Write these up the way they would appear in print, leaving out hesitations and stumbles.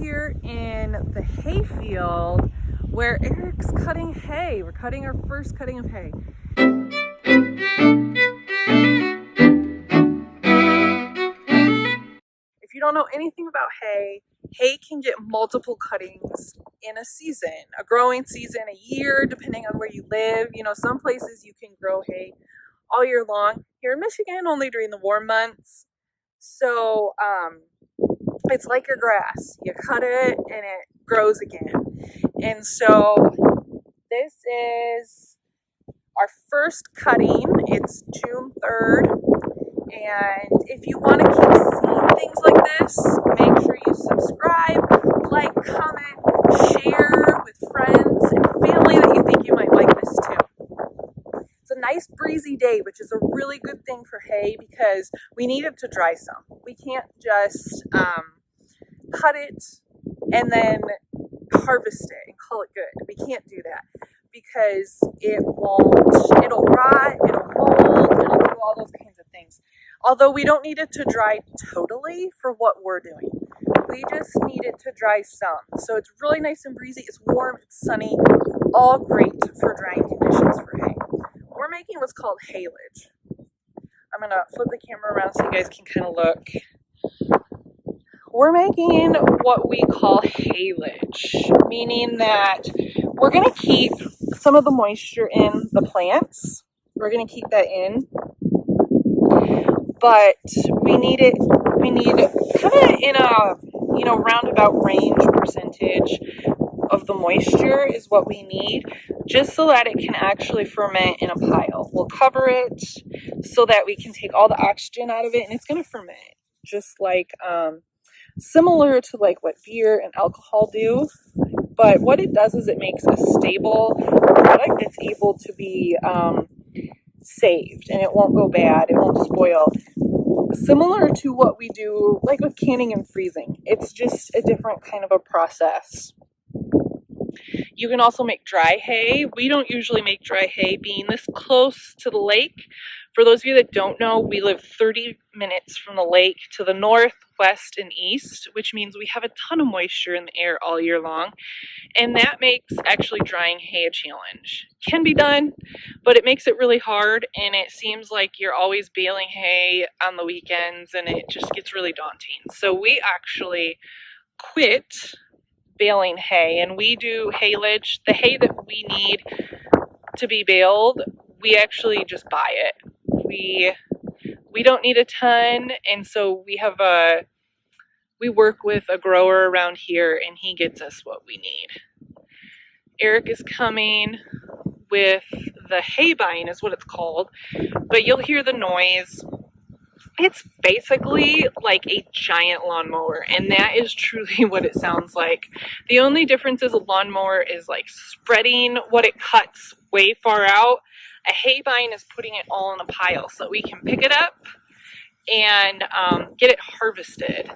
here in the hay field where Eric's cutting hay. We're cutting our first cutting of hay. If you don't know anything about hay, hay can get multiple cuttings in a season, a growing season, a year, depending on where you live. You know, some places you can grow hay all year long. Here in Michigan, only during the warm months. So, it's like your grass. You cut it and it grows again. And so this is our first cutting. It's June 3rd. And if you want to keep seeing things like this, make sure you subscribe, like, comment, share with friends and family that you think you might like this too. It's a nice breezy day, which is a really good thing for hay because we need it to dry some. We can't just cut it and then harvest it and call it good. We can't do that because it'll rot, it'll mold, it'll do all those kinds of things. Although we don't need it to dry totally for what we're doing. We just need it to dry some. So it's really nice and breezy, it's warm, it's sunny, all great for drying conditions for hay. We're making what's called haylage. I'm gonna flip the camera around so you guys can kind of look. We're making what we call haylage, meaning that we're going to keep some of the moisture in the plants. We're going to keep that in, but we need kind of in a roundabout range percentage of the moisture is what we need, just so that it can actually ferment in a pile. We'll cover it so that we can take all the oxygen out of it, and it's going to ferment, just like similar to like what beer and alcohol do. But what it does is it makes a stable product that's able to be saved, and it won't go bad, it won't spoil. Similar to what we do like with canning and freezing. It's just a different kind of a process. You can also make dry hay. We don't usually make dry hay being this close to the lake. For those of you that don't know, we live 30 minutes from the lake to the north, west, and east, which means we have a ton of moisture in the air all year long. And that makes actually drying hay a challenge. Can be done, but it makes it really hard, and it seems like you're always baling hay on the weekends, and it just gets really daunting. So we actually quit baling hay, and we do haylage. The hay that we need to be baled, we actually just buy it. We don't need a ton, and so we work with a grower around here, and he gets us what we need. Eric is coming with the hay bine is what it's called, but you'll hear the noise. It's basically like a giant lawnmower, and that is truly what it sounds like. The only difference is a lawnmower is like spreading what it cuts way far out. A hay bine is putting it all in a pile so we can pick it up and get it harvested.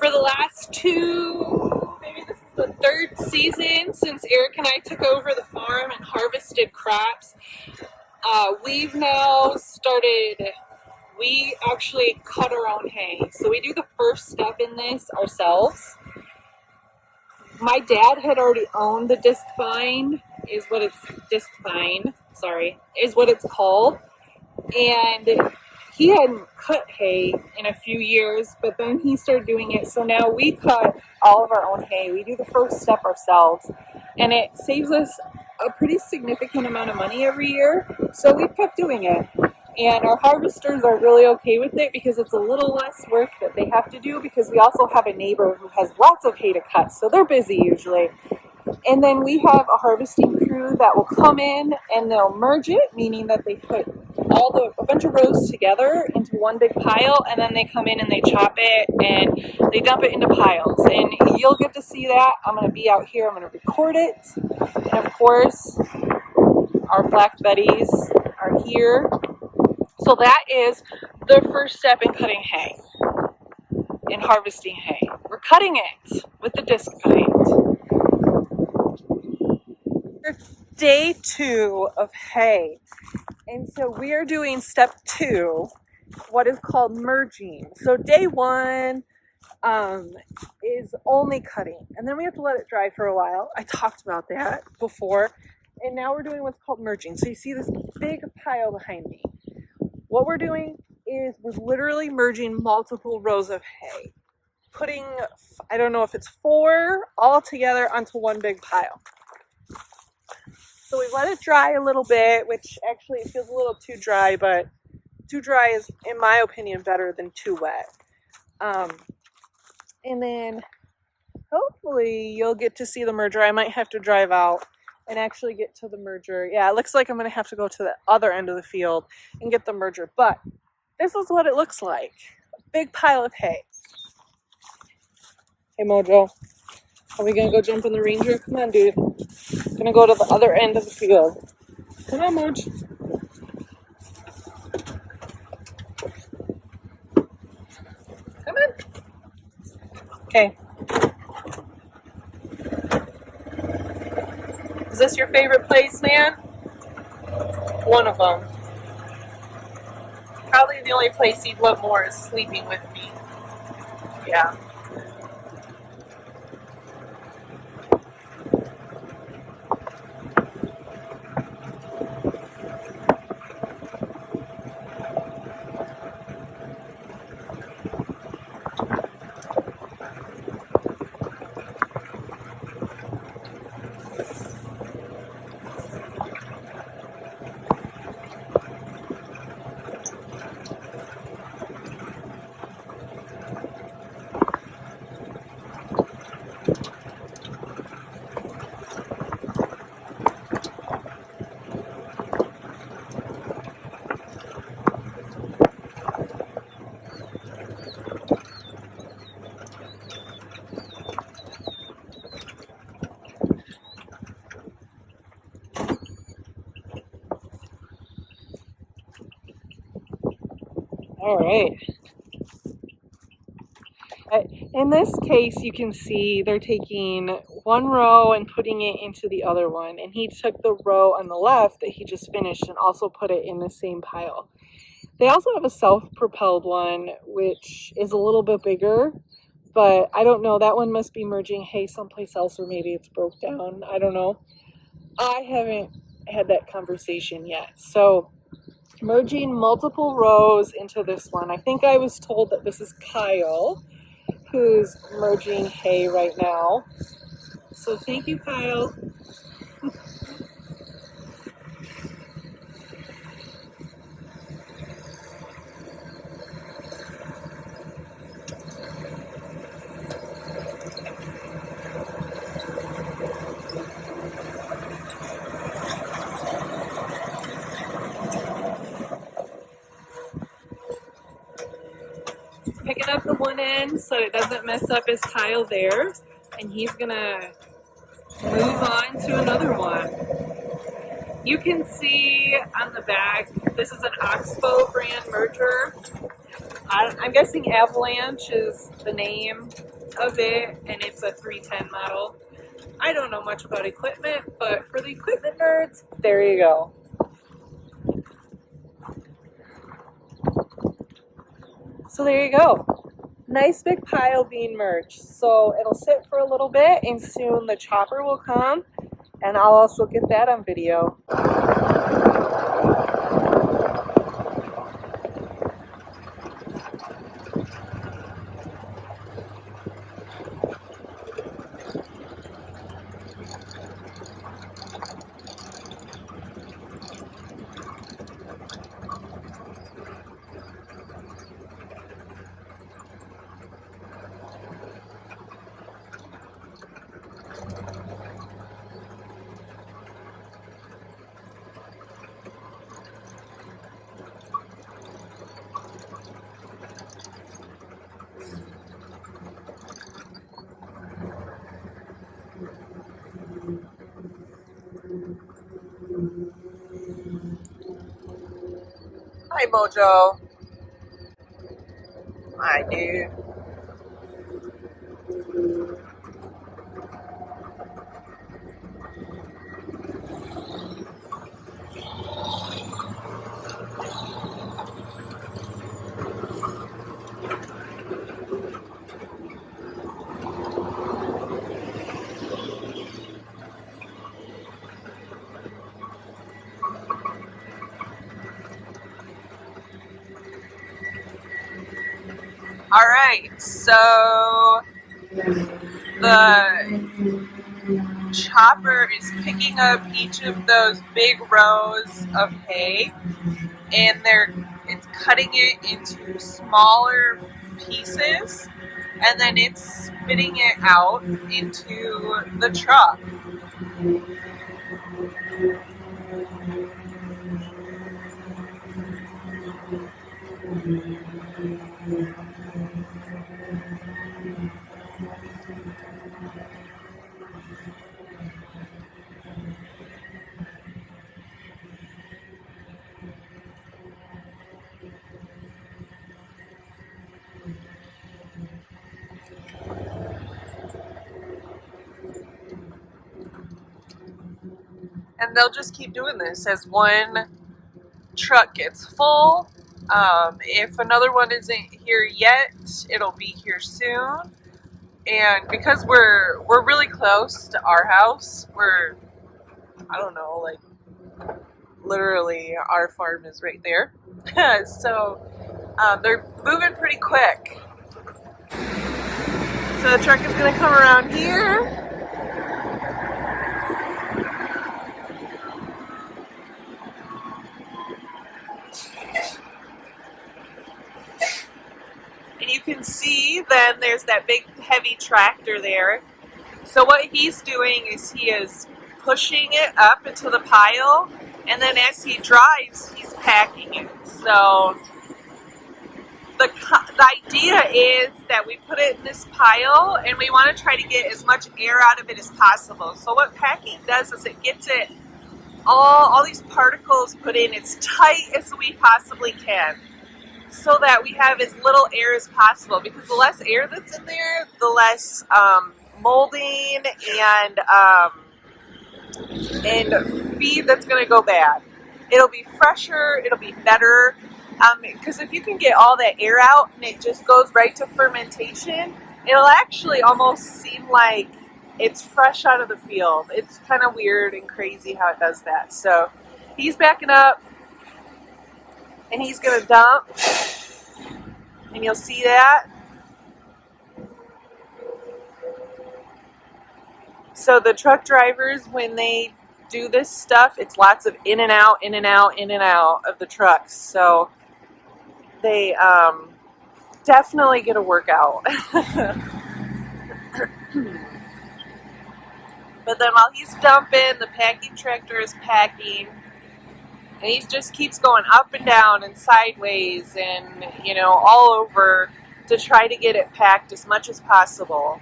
For the last maybe this is the third season since Eric and I took over the farm and harvested crops, we've now we actually cut our own hay. So we do the first step in this ourselves. My dad had already owned the disc vine, is what it's called. And he hadn't cut hay in a few years, but then he started doing it. So now we cut all of our own hay. We do the first step ourselves, and it saves us a pretty significant amount of money every year, so we've kept doing it. And our harvesters are really okay with it because it's a little less work that they have to do, because we also have a neighbor who has lots of hay to cut, so they're busy usually. And then we have a harvesting crew that will come in and they'll merge it, meaning that they put a bunch of rows together into one big pile, and then they come in and they chop it and they dump it into piles. And you'll get to see that. I'm going to be out here. I'm going to record it. And of course, our Black Betties are here. So that is the first step in cutting hay, in harvesting hay. We're cutting it with the disc knife. Day 2 of hay, and so we are doing step 2, what is called merging. So day 1 is only cutting, and then we have to let it dry for a while. I talked about that before, and now we're doing what's called merging. So you see this big pile behind me. What we're doing is we're literally merging multiple rows of hay, putting, I don't know if it's 4 all together onto one big pile. So we let it dry a little bit, which actually it feels a little too dry, but too dry is, in my opinion, better than too wet. And then hopefully you'll get to see the merger. I might have to drive out and actually get to the merger. Yeah, it looks like I'm going to have to go to the other end of the field and get the merger. But this is what it looks like. A big pile of hay. Hey, Mojo. Are we going to go jump in the Ranger? Come on, dude. I'm going to go to the other end of the field. Come on, Moj. Come on. Okay. Is this your favorite place, man? One of them. Probably the only place you'd love more is sleeping with me. Yeah. All right. In this case, you can see they're taking one row and putting it into the other one. And he took the row on the left that he just finished and also put it in the same pile. They also have a self-propelled one, which is a little bit bigger, but I don't know. That one must be merging hay someplace else, or maybe it's broke down. I don't know. I haven't had that conversation yet. So merging multiple rows into this one. I think I was told that this is Kyle, who's merging hay right now. So thank you, Kyle. Picking up the one end so it doesn't mess up his tile there, and he's gonna move on to another one. You can see on the back, this is an Oxbow brand merger. I'm guessing Avalanche is the name of it, and it's a 310 model. I don't know much about equipment, but for the equipment nerds, there you go. So there you go. Nice big pile being merged. So it'll sit for a little bit, and soon the chopper will come, and I'll also get that on video. Hi, Mojo. Hi, dude. All right, so the chopper is picking up each of those big rows of hay, and it's cutting it into smaller pieces, and then it's spitting it out into the truck. And they'll just keep doing this as one truck gets full. If another one isn't here yet, it'll be here soon. And because we're really close to our house, we're, I don't know, like literally our farm is right there. So they're moving pretty quick. So the truck is going to come around here. And you can see then there's that big heavy tractor there. So what he's doing is he is pushing it up into the pile, and then as he drives, he's packing it. So the idea is that we put it in this pile, and we want to try to get as much air out of it as possible. So what packing does is it gets it all these particles put in as tight as we possibly can, so that we have as little air as possible, because the less air that's in there, the less molding and feed that's going to go bad. It'll be fresher, it'll be better, because if you can get all that air out and it just goes right to fermentation, it'll actually almost seem like it's fresh out of the field. It's kind of weird and crazy how it does that. So he's backing up, and he's going to dump, and you'll see that. So the truck drivers, when they do this stuff, it's lots of in and out, in and out, in and out of the trucks. So they definitely get a workout. But then while he's dumping, the packing tractor is packing. And he just keeps going up and down and sideways and, all over to try to get it packed as much as possible.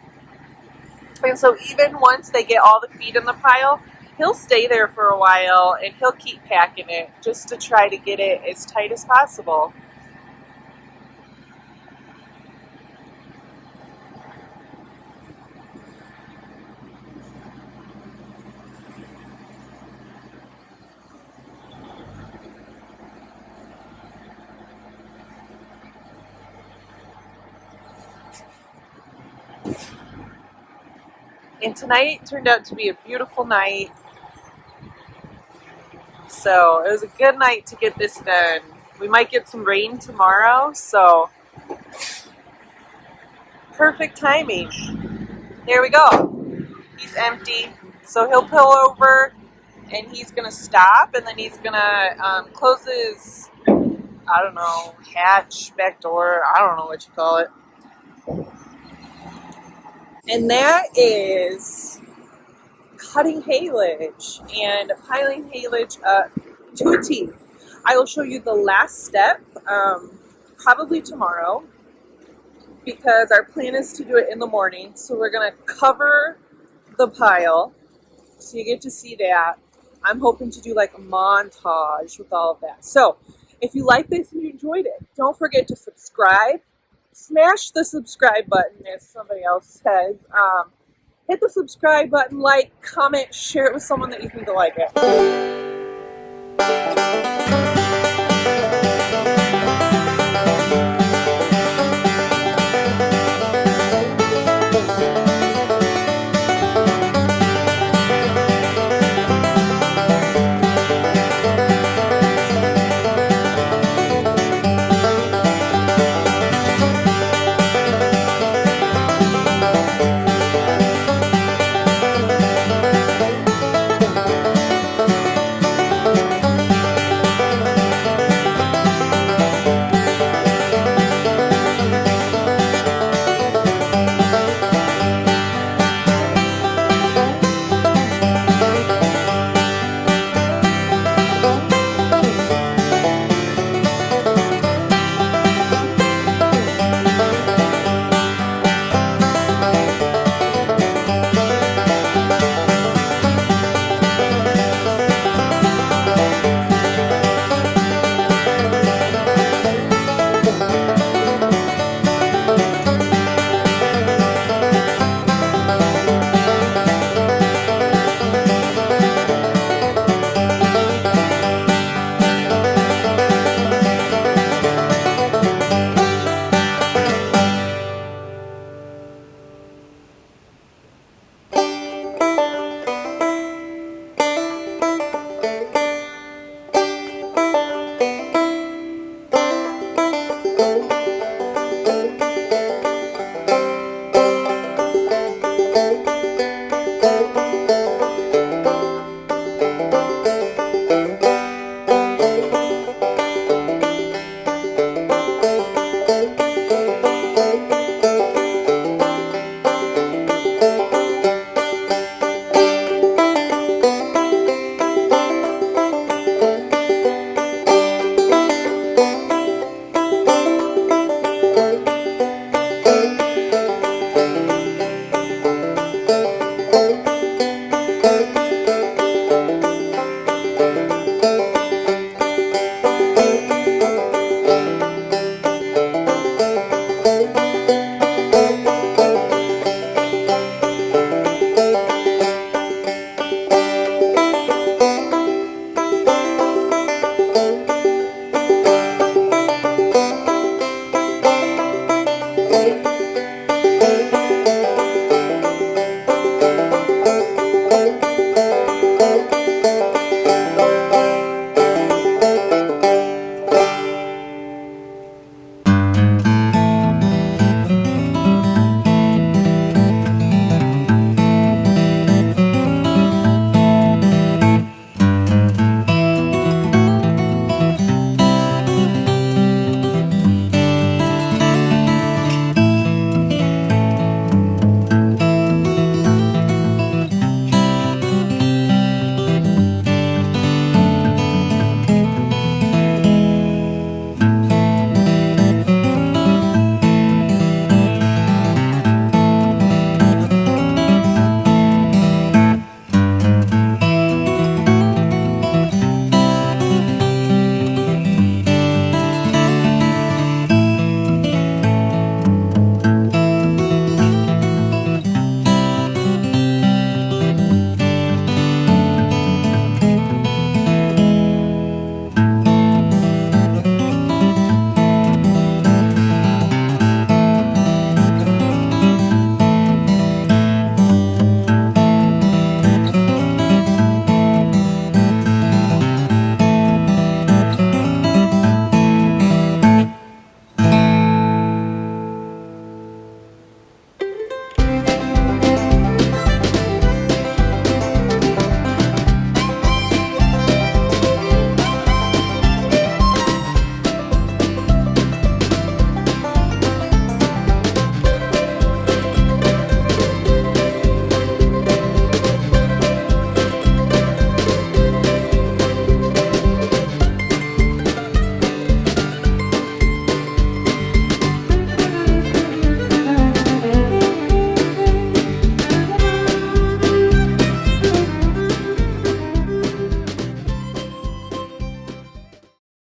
And so even once they get all the feed in the pile, he'll stay there for a while and he'll keep packing it just to try to get it as tight as possible. And tonight turned out to be a beautiful night. So it was a good night to get this done. We might get some rain tomorrow, so perfect timing. There we go. He's empty. So he'll pull over and he's going to stop, and then he's going to close his, I don't know, hatch, back door, I don't know what you call it. And that is cutting haylage and piling haylage up to a T. I will show you the last step probably tomorrow, because our plan is to do it in the morning. So we're going to cover the pile, so you get to see that. I'm hoping to do like a montage with all of that. So if you like this and you enjoyed it, don't forget to subscribe. Smash the subscribe button, as somebody else says. Hit the subscribe button, like, comment, share it with someone that you think will like it.